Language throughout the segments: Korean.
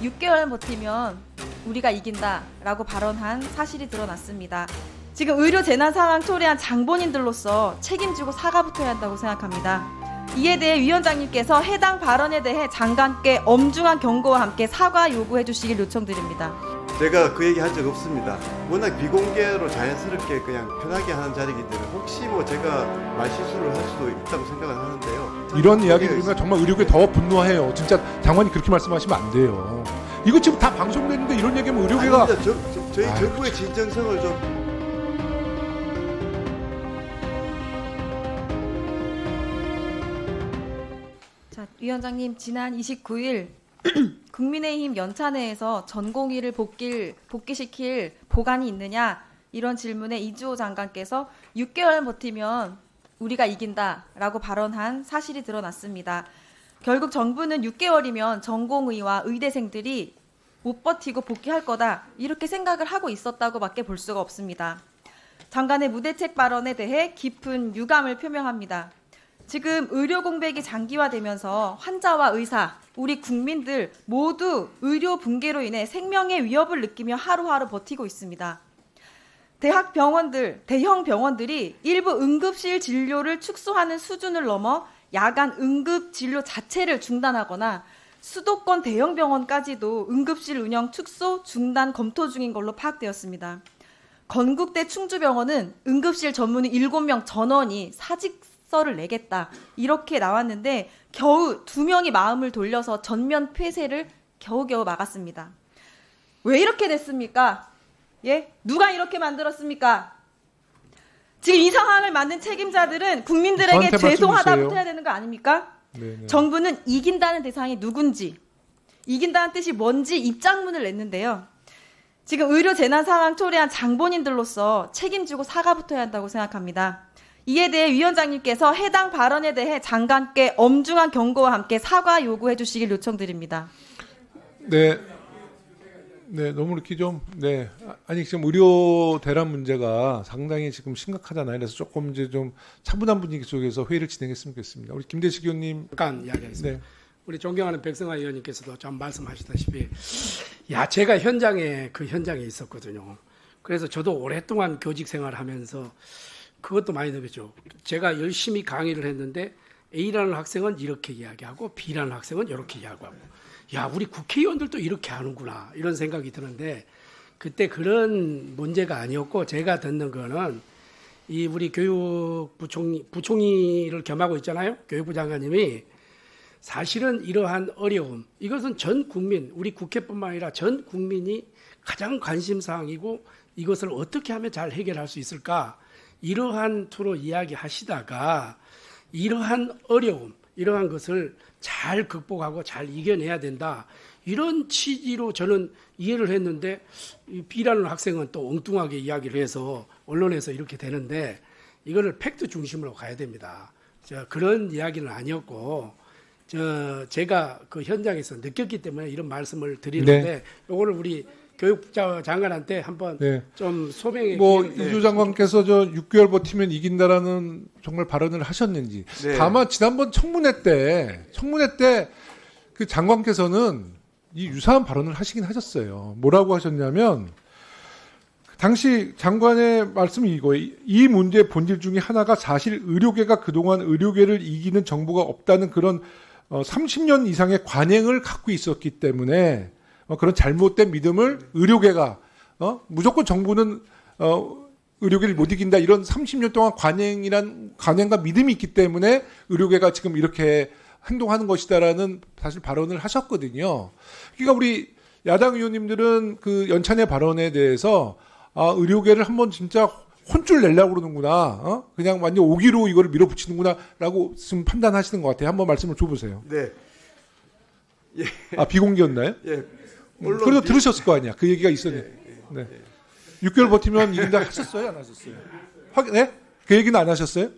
6개월 버티면 우리가 이긴다라고 발언한 사실이 드러났습니다. 지금 의료 재난 상황 초래한 장본인들로서 책임지고 사과부터 해야 한다고 생각합니다. 이에 대해 위원장님께서 해당 발언에 대해 장관께 엄중한 경고와 함께 사과 요구해 주시길 요청드립니다. 제가 그 얘기 한 적 없습니다. 워낙 비공개로 자연스럽게 그냥 편하게 하는 자리이기 때문에 혹시 뭐 제가 말실수를 할 수도 있다고 생각을 하는데요. 이런 이야기 들으면 정말 의료계 더 분노해요. 진짜 장관이 그렇게 말씀하시면 안 돼요. 이거 지금 다 방송되는데 이런 얘기하면 의료계가 저희 정부의 진정성을 좀 자, 위원장님 지난 29일 국민의힘 연찬회에서 전공의를 복귀시킬 보관이 있느냐 이런 질문에 이주호 장관께서 6개월 버티면 우리가 이긴다라고 발언한 사실이 드러났습니다. 결국 정부는 6개월이면 전공의와 의대생들이 못 버티고 복귀할 거다 이렇게 생각을 하고 있었다고밖에 볼 수가 없습니다. 장관의 무대책 발언에 대해 깊은 유감을 표명합니다. 지금 의료 공백이 장기화되면서 환자와 의사, 우리 국민들 모두 의료 붕괴로 인해 생명의 위협을 느끼며 하루하루 버티고 있습니다. 대형 병원들이 일부 응급실 진료를 축소하는 수준을 넘어 야간 응급 진료 자체를 중단하거나 수도권 대형 병원까지도 응급실 운영 축소 중단 검토 중인 걸로 파악되었습니다. 건국대 충주병원은 응급실 전문의 7명 전원이 사직서를 내겠다 이렇게 나왔는데 겨우 2명이 마음을 돌려서 전면 폐쇄를 겨우겨우 막았습니다. 왜 이렇게 됐습니까? 예? 누가 이렇게 만들었습니까? 지금 이 상황을 만든 책임자들은 국민들에게 저한테 죄송하다부터 해야 되는 거 아닙니까? 네네. 정부는 이긴다는 대상이 누군지, 이긴다는 뜻이 뭔지 입장문을 냈는데요. 지금 의료 재난 상황 초래한 장본인들로서 책임지고 사과부터 해야 한다고 생각합니다. 이에 대해 위원장님께서 해당 발언에 대해 장관께 엄중한 경고와 함께 사과 요구해 주시길 요청드립니다. 네. 네, 너무 이렇게 좀, 네. 아니, 지금 의료 대란 문제가 상당히 지금 심각하잖아요. 그래서 조금 이제 좀 차분한 분위기 속에서 회의를 진행했으면 좋겠습니다. 우리 김대식 의원님. 잠깐 이야기하겠습니다. 네. 우리 존경하는 백성아 의원님께서도 좀 말씀하시다시피, 제가 현장에 있었거든요. 그래서 저도 오랫동안 교직 생활을 하면서 그것도 많이 느꼈죠. 제가 열심히 강의를 했는데 A라는 학생은 이렇게 이야기하고 B라는 학생은 이렇게 이야기하고, 우리 국회의원들도 이렇게 하는구나 이런 생각이 드는데 그때 그런 문제가 아니었고 제가 듣는 거는 이 우리 부총리를 겸하고 있잖아요. 교육부 장관님이 사실은 이러한 어려움 이것은 전 국민 우리 국회뿐만 아니라 전 국민이 가장 관심사항이고 이것을 어떻게 하면 잘 해결할 수 있을까 이러한 투로 이야기하시다가 이러한 어려움 이러한 것을 잘 극복하고 잘 이겨내야 된다. 이런 취지로 저는 이해를 했는데 B라는 학생은 또 엉뚱하게 이야기를 해서 언론에서 이렇게 되는데 이거를 팩트 중심으로 가야 됩니다. 그런 이야기는 아니었고 제가 그 현장에서 느꼈기 때문에 이런 말씀을 드리는데 이거를 우리 교육부 장관한테 한번 좀 소명해. 이주 장관께서 저 6개월 버티면 이긴다라는 정말 발언을 하셨는지. 네. 다만 지난번 청문회 때 그 장관께서는 이 유사한 발언을 하시긴 하셨어요. 뭐라고 하셨냐면 당시 장관의 말씀이 이거예요. 이 문제의 본질 중에 하나가 사실 의료계가 그동안 의료계를 이기는 정부가 없다는 그런 30년 이상의 관행을 갖고 있었기 때문에 그런 잘못된 믿음을 의료계가 무조건 정부는 의료계를 못 이긴다 이런 30년 동안 관행과 믿음이 있기 때문에 의료계가 지금 이렇게 행동하는 것이다라는 사실 발언을 하셨거든요. 그러니까 우리 야당 의원님들은 그 연찬의 발언에 대해서 의료계를 한번 진짜 혼쭐 내려고 그러는구나. 그냥 완전 오기로 이거를 밀어붙이는구나라고 지금 판단하시는 것 같아요. 한번 말씀을 줘보세요. 네. 예. 비공개였나요? 예. 그래도 들으셨을 거 아니야. 그 얘기가 있었는데. 네. 6개월 버티면 이긴다 하셨어요? 안 하셨어요? 네? 그 얘기는 안 하셨어요?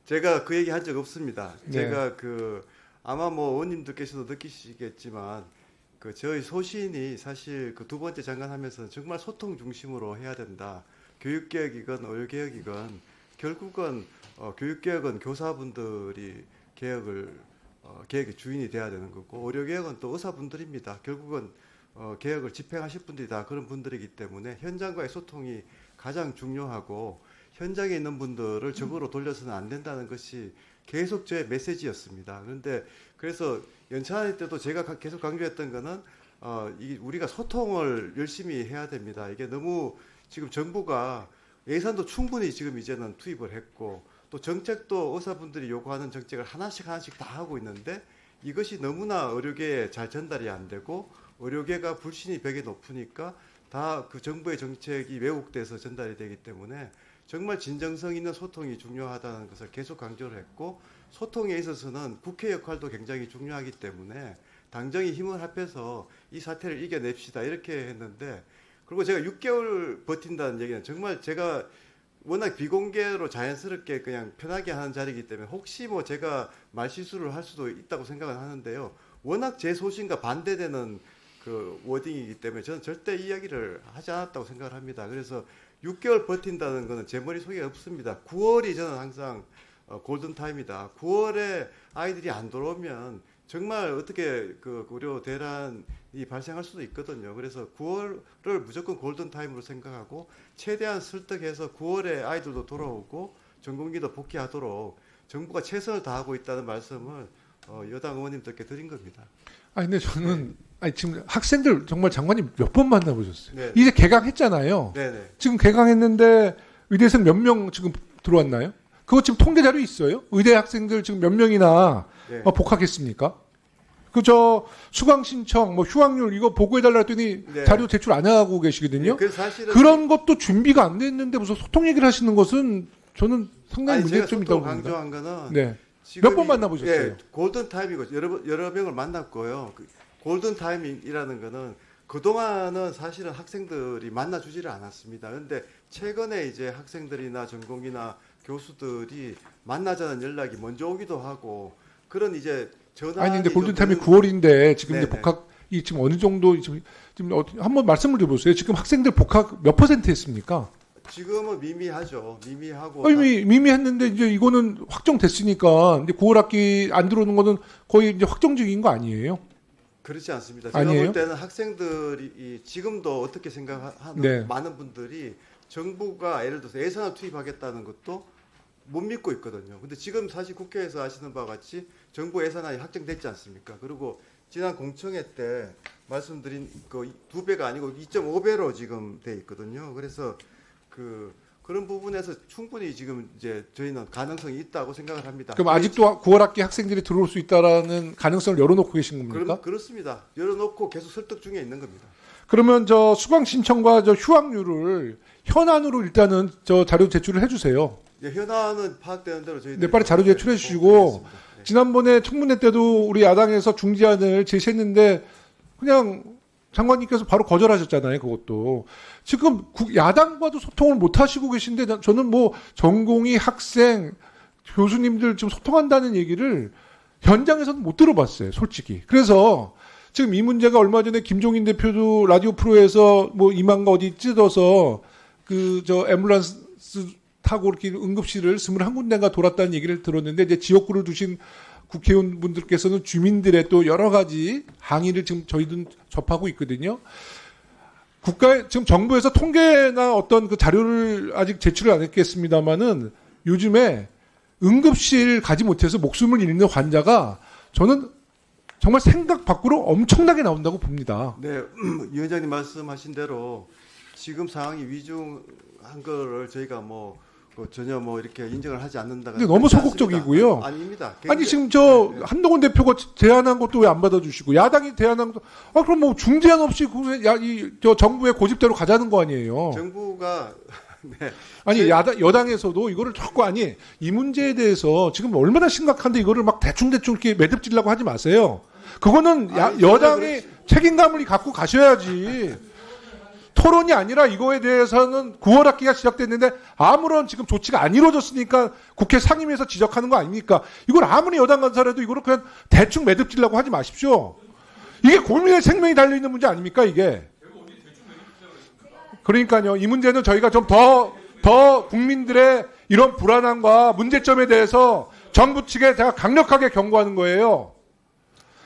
제가 그 얘기 한 적 없습니다. 네. 제가 아마 의원님들께서도 느끼시겠지만 저희 소신이 사실 그 두 번째 장관 하면서 정말 소통 중심으로 해야 된다. 교육개혁이건 의료개혁이건 결국은 교육개혁은 교사분들이 개혁의 주인이 돼야 되는 거고 의료개혁은 또 의사분들입니다. 결국은 개혁을 집행하실 분들이 다 그런 분들이기 때문에 현장과의 소통이 가장 중요하고 현장에 있는 분들을 적으로 돌려서는 안 된다는 것이 계속 제 메시지였습니다. 그런데 그래서 연찬회 때도 제가 계속 강조했던 거는 우리가 소통을 열심히 해야 됩니다. 이게 너무 지금 정부가 예산도 충분히 지금 이제는 투입을 했고 또 정책도 의사분들이 요구하는 정책을 하나씩 다 하고 있는데 이것이 너무나 의료계에 잘 전달이 안 되고 의료계가 불신이 벽이 높으니까 다 그 정부의 정책이 왜곡돼서 전달이 되기 때문에 정말 진정성 있는 소통이 중요하다는 것을 계속 강조를 했고 소통에 있어서는 국회 역할도 굉장히 중요하기 때문에 당정이 힘을 합해서 이 사태를 이겨냅시다 이렇게 했는데 그리고 제가 6개월 버틴다는 얘기는 정말 제가 워낙 비공개로 자연스럽게 그냥 편하게 하는 자리이기 때문에 혹시 뭐 제가 말실수를 할 수도 있다고 생각은 하는데요. 워낙 제 소신과 반대되는 그 워딩이기 때문에 저는 절대 이야기를 하지 않았다고 생각을 합니다. 그래서 6개월 버틴다는 거는 제 머릿속에 없습니다. 9월이 저는 항상 골든타임이다. 9월에 아이들이 안 들어오면 정말 어떻게 그 의료 대란이 발생할 수도 있거든요. 그래서 9월을 무조건 골든타임으로 생각하고 최대한 설득해서 9월에 아이들도 돌아오고 전공기도 복귀하도록 정부가 최선을 다하고 있다는 말씀을 여당 의원님들께 드린 겁니다. 아니 근데 저는 지금 학생들 정말 장관님 몇 번 만나보셨어요? 네. 이제 개강했잖아요. 네네. 지금 개강했는데 의대생 몇 명 지금 들어왔나요? 그거 지금 통계 자료 있어요? 의대 학생들 지금 몇 명이나 네. 복학했습니까? 그 수강 신청, 휴학률 이거 보고해달라 했더니 네. 자료 제출 안 하고 계시거든요. 그래서 사실은 그런 것도 준비가 안 됐는데 무슨 소통 얘기를 하시는 것은 저는 상당히 제가 문제점이 소통 있다고 봅니다. 강조한 거는 네. 지금 몇 번 만나보셨어요? 예, 골든 타임이고 여러 명을 만났고요. 골든 타임이라는 거는 그동안은 사실은 학생들이 만나주지를 않았습니다. 그런데 최근에 이제 학생들이나 전공이나 교수들이 만나자는 연락이 먼저 오기도 하고 그런 이제 전화. 아니 근데 골든타임이 9월인데 지금 이제 네네. 복학이 지금 어느 정도 지금 한번 말씀을 드려보세요. 지금 학생들 복학 몇 퍼센트 했습니까? 지금은 미미하죠. 미미하고. 미미했는데 이제 이거는 확정됐으니까 이제 9월 학기 안 들어오는 거는 거의 이제 확정적인 거 아니에요? 그렇지 않습니다. 제가 아니에요? 볼 때는 학생들이 지금도 어떻게 생각하는 네. 많은 분들이 정부가 예를 들어서 예산을 투입하겠다는 것도 못 믿고 있거든요. 근데 지금 사실 국회에서 아시는 바와 같이 정부 예산안이 확정됐지 않습니까? 그리고 지난 공청회 때 말씀드린 그 2배가 아니고 2.5배로 지금 돼 있거든요. 그래서 그런 부분에서 충분히 지금 이제 저희는 가능성이 있다고 생각을 합니다. 그럼 아직도 9월 학기 학생들이 들어올 수 있다라는 가능성을 열어놓고 계신 겁니까? 그렇습니다. 열어놓고 계속 설득 중에 있는 겁니다. 그러면 수강 신청과 휴학률을 현안으로 일단은 자료 제출을 해주세요. 예, 현안은 파악되는 대로 저희들이 네, 빨리 자료 제출해 주시고 네. 지난번에 청문회 때도 우리 야당에서 중지안을 제시했는데 그냥 장관님께서 바로 거절하셨잖아요. 그것도 지금 야당과도 소통을 못 하시고 계신데 저는 전공의 학생 교수님들 지금 소통한다는 얘기를 현장에서는 못 들어봤어요. 솔직히. 그래서 지금 이 문제가 얼마 전에 김종인 대표도 라디오 프로에서 이만가 어디 찢어서 앰뷸런스 타고 이렇게 응급실을 21군데가 돌았다는 얘기를 들었는데 이제 지역구를 두신 국회의원분들께서는 주민들의 또 여러 가지 항의를 지금 저희도 접하고 있거든요. 지금 정부에서 통계나 어떤 그 자료를 아직 제출을 안 했겠습니다만은 요즘에 응급실 가지 못해서 목숨을 잃는 환자가 저는 정말 생각 밖으로 엄청나게 나온다고 봅니다. 네, 위원장님 말씀하신 대로 지금 상황이 위중한 거를 저희가 전혀 이렇게 인정을 하지 않는다가. 근데 너무 소극적이고요. 아닙니다. 아니 지금 네. 한동훈 대표가 제안한 것도 왜 안 받아주시고 야당이 제안한 것도 그럼 중재안 없이 정부의 고집대로 가자는 거 아니에요? 정부가 네. 아니 여당에서도 이거를 자꾸 이 문제에 대해서 지금 얼마나 심각한데 이거를 막 대충 이렇게 매듭지려고 하지 마세요. 그거는 여당이 책임감을 갖고 가셔야지. 토론이 아니라 이거에 대해서는 9월 학기가 시작됐는데 아무런 지금 조치가 안 이루어졌으니까 국회 상임위에서 지적하는 거 아닙니까? 이걸 아무리 여당 간사라도 이거를 그냥 대충 매듭지려고 하지 마십시오. 이게 국민의 생명이 달려있는 문제 아닙니까 이게? 그러니까요. 이 문제는 저희가 좀 더 국민들의 이런 불안함과 문제점에 대해서 정부 측에 제가 강력하게 경고하는 거예요.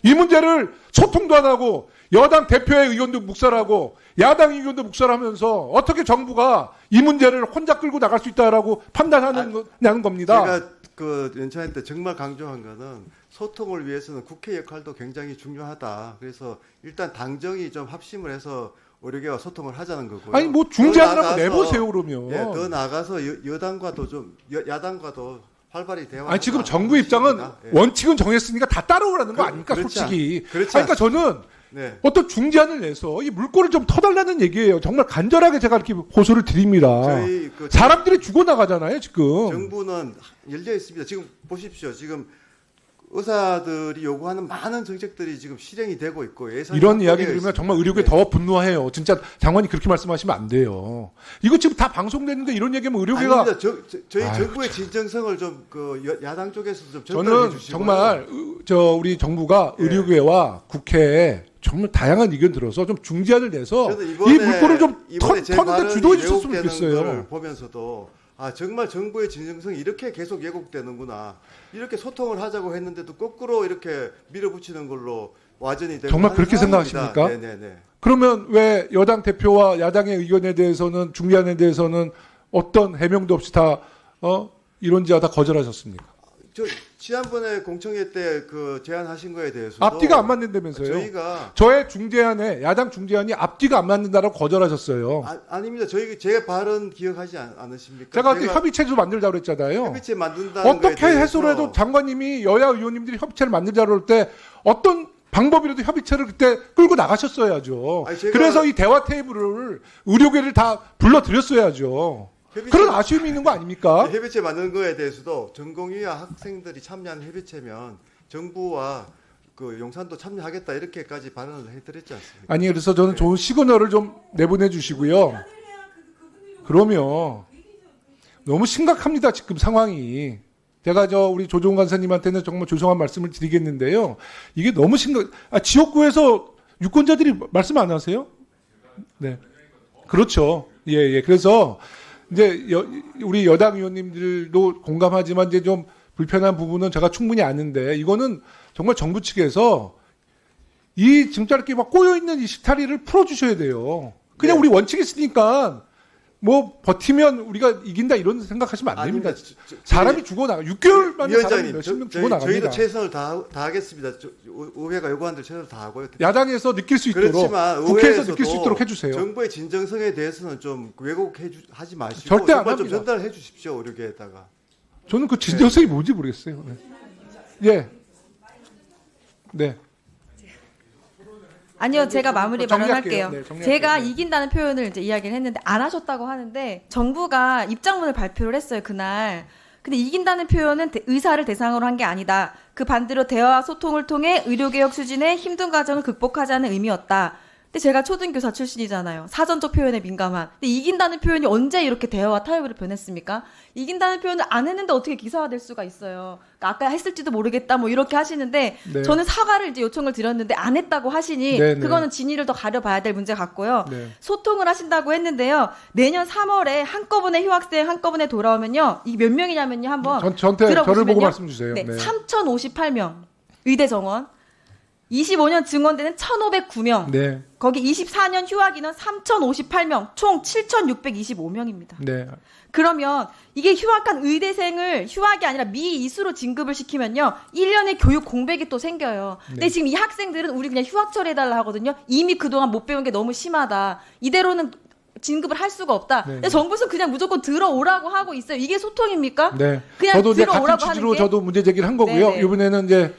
이 문제를 소통도 안 하고 여당 대표의 의견도 묵살하고 야당 의견도 묵살하면서 어떻게 정부가 이 문제를 혼자 끌고 나갈 수 있다라고 판단하느냐는 겁니다. 제가 그 연찬회 때 정말 강조한 거는 소통을 위해서는 국회 역할도 굉장히 중요하다. 그래서 일단 당정이 좀 합심을 해서 의료계와 소통을 하자는 거고요. 아니 뭐 중재하느라고 내보세요 그러면. 예, 더 나아가서 여당과도 좀 야당과도 활발히 대화. 아니 지금 정부 입장은 예. 원칙은 정했으니까 다 따라오라는 거 아닙니까 그렇지 솔직히. 그렇지 그러니까 저는 네. 어떤 중재안을 내서 이 물꼬를 좀 터달라는 얘기예요. 정말 간절하게 제가 이렇게 호소를 드립니다. 저희 그 사람들이 죽어나가잖아요 지금. 정부는 열려 있습니다. 지금 보십시오. 지금 의사들이 요구하는 많은 정책들이 지금 실행이 되고 있고 예산이 이런 이야기 확보되어 들으면 있습니다. 정말 의료계 네. 더 분노해요. 진짜 장관이 그렇게 말씀하시면 안 돼요. 이거 지금 다 방송되는데 이런 얘기하면 의료계가. 아닙니다. 저희 아유, 정부의 진정성을 좀 그 야당 쪽에서 좀 전달해 저는 주시고 정말 우리 정부가 예. 의료계와 국회에 정말 다양한 의견 들어서 좀 중재안을 내서 저는 이 이번에 물꼬를 좀 이번에 제 터는데 발언이 주도해 주셨으면 왜곡되는 걸 좋겠어요. 보면서도 아 정말 정부의 진정성이 이렇게 계속 왜곡되는구나. 이렇게 소통을 하자고 했는데도 거꾸로 이렇게 밀어붙이는 걸로 와전이 되고 정말 하는 그렇게 상황입니다. 생각하십니까? 네네네. 그러면 왜 여당 대표와 야당의 의견에 대해서는 중재안에 대해서는 어떤 해명도 없이 다 이론지하 다 거절하셨습니까? 저 지난번에 공청회 때 그 제안하신 거에 대해서도 앞뒤가 안 맞는다면서요? 저희가 저의 중재안에 야당 중재안이 앞뒤가 안 맞는다라고 거절하셨어요. 아닙니다. 제 발언 기억하지 않으십니까? 제가 그때 협의체도 만들자고 그랬잖아요. 협의체 만든다는 거에 어떻게 대해서 해소를 해도 장관님이 여야 의원님들이 협의체를 만들자고 할 때 어떤 방법이라도 협의체를 그때 끌고 나가셨어야죠. 아니, 제가- 그래서 이 대화 테이블을 의료계를 다 불러드렸어야죠. 협의체- 그런 아쉬움이 있는 거 아닙니까? 협의체 만드는 거에 대해서도 전공의와 학생들이 참여하는 협의체면 정부와 그 용산도 참여하겠다 이렇게까지 발언을 해드렸지 않습니까? 아니 그래서 저는 좋은 시그널을 좀 내보내 주시고요. 그러면 너무 심각합니다 지금 상황이. 제가 우리 조종훈 간사님한테는 정말 죄송한 말씀을 드리겠는데요. 이게 너무 지역구에서 유권자들이 말씀 안 하세요? 네. 그렇죠. 예. 그래서 이제 우리 여당 의원님들도 공감하지만 이제 좀 불편한 부분은 제가 충분히 아는데 이거는 정말 정부 측에서 이 진짜 이렇게 막 꼬여 있는 이 실타리를 풀어 주셔야 돼요. 그냥 네. 우리 원칙이 있으니까 뭐 버티면 우리가 이긴다 이런 생각하시면 안 됩니다. 사람이 죽어나가 6개월 만에 사람이 위원장님, 몇십 명 죽어나갑니다. 저희도 최선을 다하겠습니다. 의회가 요구한 대로 최선을 다하고요. 야당에서 느낄 수 있도록 그렇지만 국회에서 의회에서도 느낄 수 있도록 해주세요. 정부의 진정성에 대해서는 좀 왜곡하지 마시고 절대 안 정말 좀 합니다. 전달해 주십시오 의료계에다가. 저는 그 진정성이 뭔지 모르겠어요. 네. 네. 아니요, 제가 마무리 정리할게요. 발언할게요. 네, 정리할게요. 제가 네. 이긴다는 표현을 이제 이야기를 했는데 안 하셨다고 하는데 정부가 입장문을 발표를 했어요 그날. 근데 이긴다는 표현은 의사를 대상으로 한 게 아니다. 그 반대로 대화와 소통을 통해 의료개혁 추진에 힘든 과정을 극복하자는 의미였다. 근데 제가 초등교사 출신이잖아요. 사전적 표현에 민감한. 근데 이긴다는 표현이 언제 이렇게 대화와 타협으로 변했습니까? 이긴다는 표현을 안 했는데 어떻게 기사화될 수가 있어요. 그러니까 아까 했을지도 모르겠다 뭐 이렇게 하시는데 네. 저는 사과를 이제 요청을 드렸는데 안 했다고 하시니 네, 네. 그거는 진위를 더 가려봐야 될 문제 같고요. 네. 소통을 하신다고 했는데요. 내년 3월에 한꺼번에 휴학생 한꺼번에 돌아오면요. 이게 몇 명이냐면요. 한번 저한테 저를 보고 들어보시면요. 말씀 주세요. 네, 네. 3,058명 의대 정원. 25년 증원대는 1,509명. 네. 거기 24년 휴학 인원 3,058명. 총 7,625명입니다. 네. 그러면 이게 휴학한 의대생을 휴학이 아니라 미이수로 진급을 시키면요. 1년의 교육 공백이 또 생겨요. 근데 네. 지금 이 학생들은 우리 그냥 휴학 처리해달라 하거든요. 이미 그동안 못 배운 게 너무 심하다. 이대로는 진급을 할 수가 없다. 네. 근데 정부에서 그냥 무조건 들어오라고 하고 있어요. 이게 소통입니까? 네. 그냥 저도 이제 같은 들어오라고 취지로 하는 게? 저도 문제 제기를 한 거고요. 네네. 이번에는 이제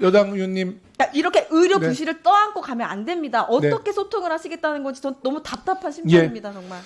여당 의원님 그러니까 이렇게 의료 네. 부실을 떠안고 가면 안 됩니다. 어떻게 소통을 하시겠다는 건지 전 너무 답답한 예. 심정입니다, 정말.